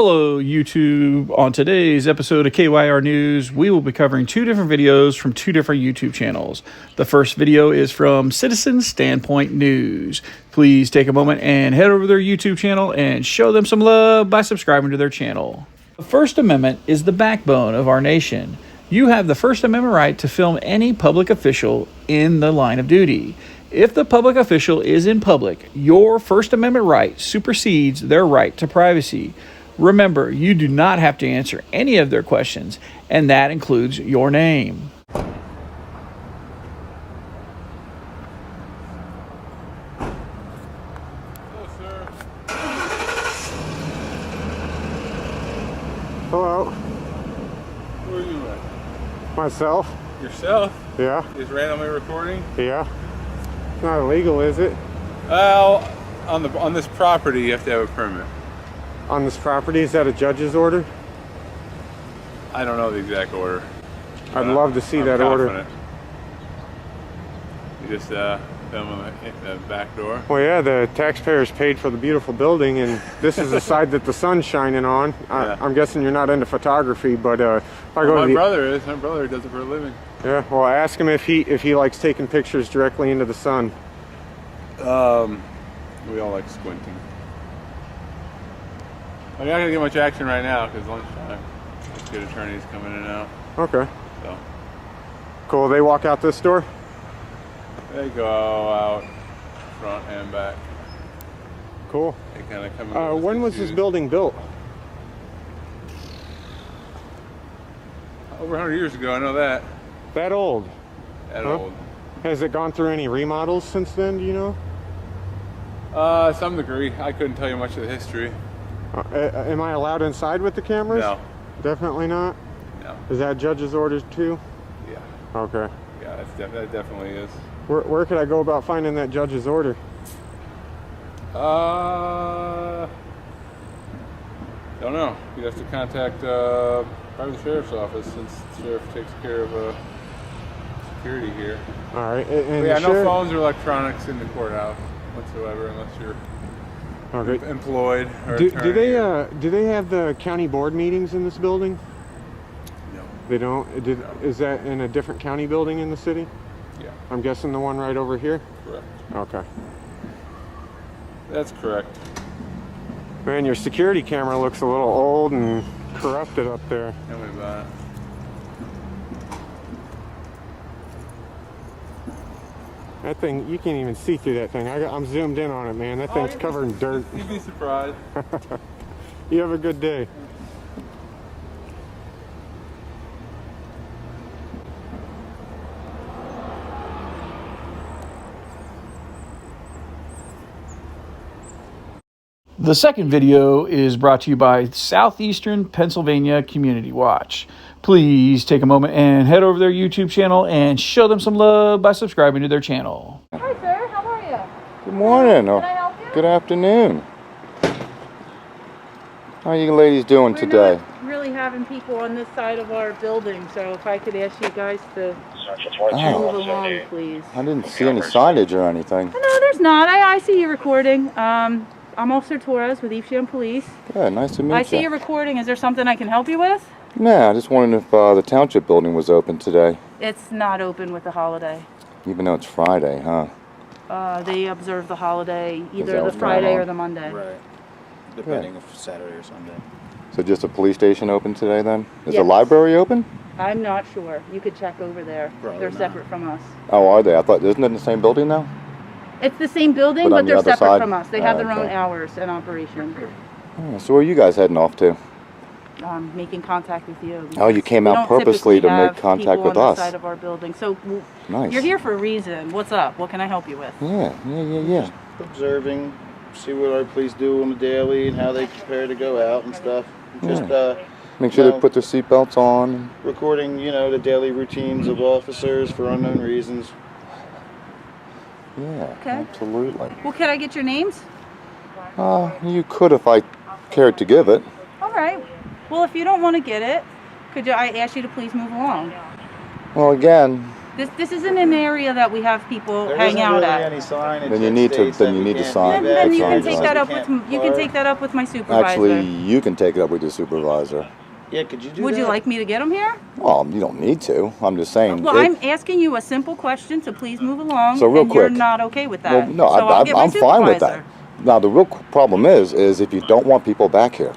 Hello YouTube. On today's episode of KYR News, we will be covering two different videos from two different YouTube channels. The first video is from Citizen Standpoint News. Please take a moment and head over to their YouTube channel and show them some love by subscribing to their channel. The First Amendment is the backbone of our nation. You have the First Amendment right to film any public official in the line of duty. If the public official is in public, your First Amendment right supersedes their right to privacy. Remember, you do not have to answer any of their questions, and that includes your name. Hello, sir. Hello. Who are you with? Myself? Yourself? Yeah. Just randomly recording? Yeah. It's not illegal, is it? Well, on this property, you have to have a permit. On this property, is that a judge's order? I don't know the exact order. I'd love to see that order. You just film the back door. Well, yeah, the taxpayers paid for the beautiful building, and this is the side that the sun's shining on. Yeah. I'm guessing you're not into photography, but if I go to My brother is. My brother does it for a living. Yeah. Well, ask him if he likes taking pictures directly into the sun. We all like squinting. I'm not gonna get much action right now because lunchtime. Just good attorneys coming in and out. Okay. So Cool. They walk out this door. they go out front and back. Cool. They kind of come in. When was this building built? Over 100 years ago, I know that. That old? That Huh? old. Has it gone through any remodels since then? Do you know? Some degree. I couldn't tell you much of the history. Am I allowed inside with the cameras? No. Definitely not? No. Is that judge's orders too? Yeah. Okay. Yeah, that definitely is. Where could I go about finding that judge's order? Don't know. You'd have to contact probably the sheriff's office since the sheriff takes care of security here. All right. But yeah, no phones or electronics in the courthouse whatsoever unless you're employed or do attorney. they have the county board meetings in this building? No. They don't. Is that in a different county building in the city? Yeah. I'm guessing the one right over here. Correct. Okay. That's correct. Man, your security camera looks a little old and corrupted up there. Tell me about it. That thing, you can't even see through that thing. I'm zoomed in on it, man. That thing's covered in dirt. You'd be surprised. You have a good day. The second video is brought to you by Southeastern Pennsylvania Community Watch. Please take a moment and head over to their YouTube channel and show them some love by subscribing to their channel. Hi, sir. How are you? Good morning. Can I help you? Good afternoon. How are you ladies doing We're today? not really having people on this side of our building, so if I could ask you guys to move along, please. I didn't see any signage or anything. No, there's not. I see you recording. I'm Officer Torres with Evesham Police. Good, nice to meet you. I see you recording. Is there something I can help you with? Yeah, I just wondered if the township building was open today, It's not open with the holiday. even though it's Friday, huh? They observe the holiday that either the what's going Friday on? or the Monday. Right. Depending if Saturday or Sunday. So just a police station open today then? Is the Yes. library open? I'm not sure. You could check over there. Probably They're not. separate from us. Oh, are they? I thought, isn't it in the same building now? It's the same building, But on but the they're other separate side? from us. They have Oh, their own okay. hours and operation. Yeah, so where are you guys heading off to? Making contact with you. Oh, you came We out don't purposely typically to make have contact people with on us. the side of our building. So Nice. you're here for a reason. What's up? What can I help you with? Yeah. Observing, see what our police do on the daily and how they prepare to go out and stuff. Just Make sure No. they put their seatbelts on. recording, the daily routines of officers for unknown reasons. Yeah, Okay. absolutely. Well, can I get your names? You could if I cared to give it. All right. Well, if you don't want to get it, could I ask you to please move along? Well, again, This isn't an area that we have people There hang isn't out really at. any signage Then you that need to- states then that you we need to can't sign- do Then that, you can sign take it. that up We with can't you can park. take that up with my supervisor. Actually, you can take it up with your supervisor. Yeah, could you do Would that? you like me to get them here? Well, you don't need to. I'm just saying. Well, it- I'm asking you a simple question to please move along, So real and you're quick. not okay with that. Well, no, so I'll get my I'm fine with that. supervisor. Now, the real problem is if you don't want people back here,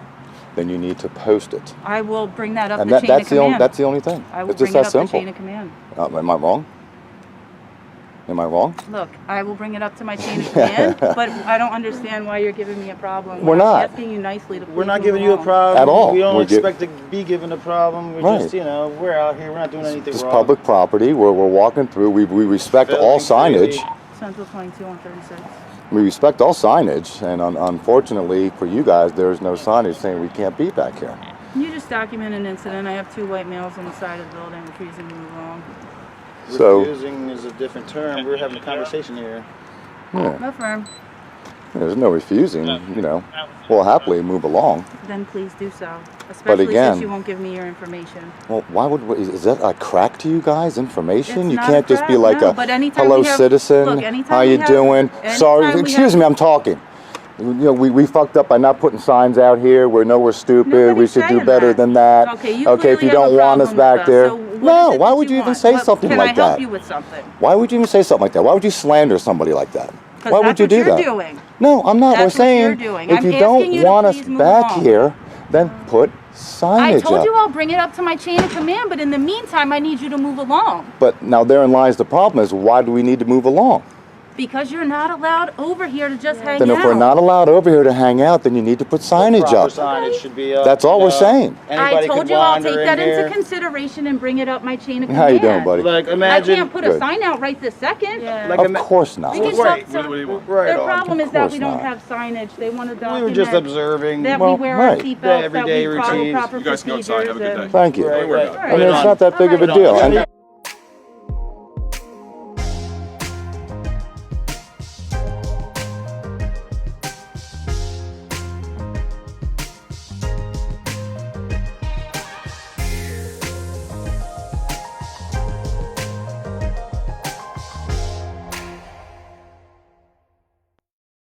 then you need to post it. I will bring that up And the chain that's of the command. only thing. I will It's just bring it that up the simple. chain of command. Am I wrong? Am I wrong? Look, I will bring it up to my chain of command, but I don't understand why you're giving me a problem. We're I'm not. asking you nicely to please We're not move giving you a along. problem. At all. We don't We're gi- expect to be given a problem. We're Right. just, you know, we're out here. We're not doing anything It's wrong. public property. We're walking through. We respect all Filming signage. freely. Central 22 on 36. We respect all signage, and unfortunately for you guys, there's no signage saying we can't be back here. Can you just document an incident? I have 2 white males on the side of the building refusing to move along. So, Refusing is a different term. We're having a conversation here. yeah, No firm. there's no refusing. You know, we'll happily move along. Then please do so. Especially again- since you won't give me your information. Well, why would is that a crack to you guys? Information? It's You not can't a just be crack, like no, a but anytime hello we have- citizen. look, anytime How we you have- doing? Sorry, anytime we excuse have- me, I'm talking. You know, we fucked up by not putting signs out here. We know we're stupid. we Nobody's should do saying better that. than that. Okay, you Okay, if clearly you have a don't want us problem back with there. us. So what No, is it why that would you even want? say What- something can like I help that? you with something? Why would you even say something like that? Why would you slander somebody like that? 'Cause Why would that's you what do you're that? doing. No, I'm not. That's We're what saying you're doing. if I'm you asking don't you to want us please move back along. here, then put signage I told up. you I'll bring it up to my chain of command, but in the meantime, I need you to move along. But now therein lies the problem: is why do we need to move along? Because you're not allowed over here to just hang Then out. if we're not allowed over here to hang out, then you need to put signage Proper up. signage should be up. That's all you we're know. saying. I Anybody told could you I'll wander take in that here. into consideration and bring it up my chain of How command. you doing, buddy? Like I imagine. can't put Good. a sign out right this second. Like Of course not. We can Right. stop- What do you want? Right Their on. problem is Of that course we don't not. have signage. They want to We document were just observing. that Well, we wear right. our The seatbelts, that everyday we follow routines. proper You guys can go outside. Have a good procedures, day. and- Thank you. Right, right. I mean, it's not that big of a All right. deal. And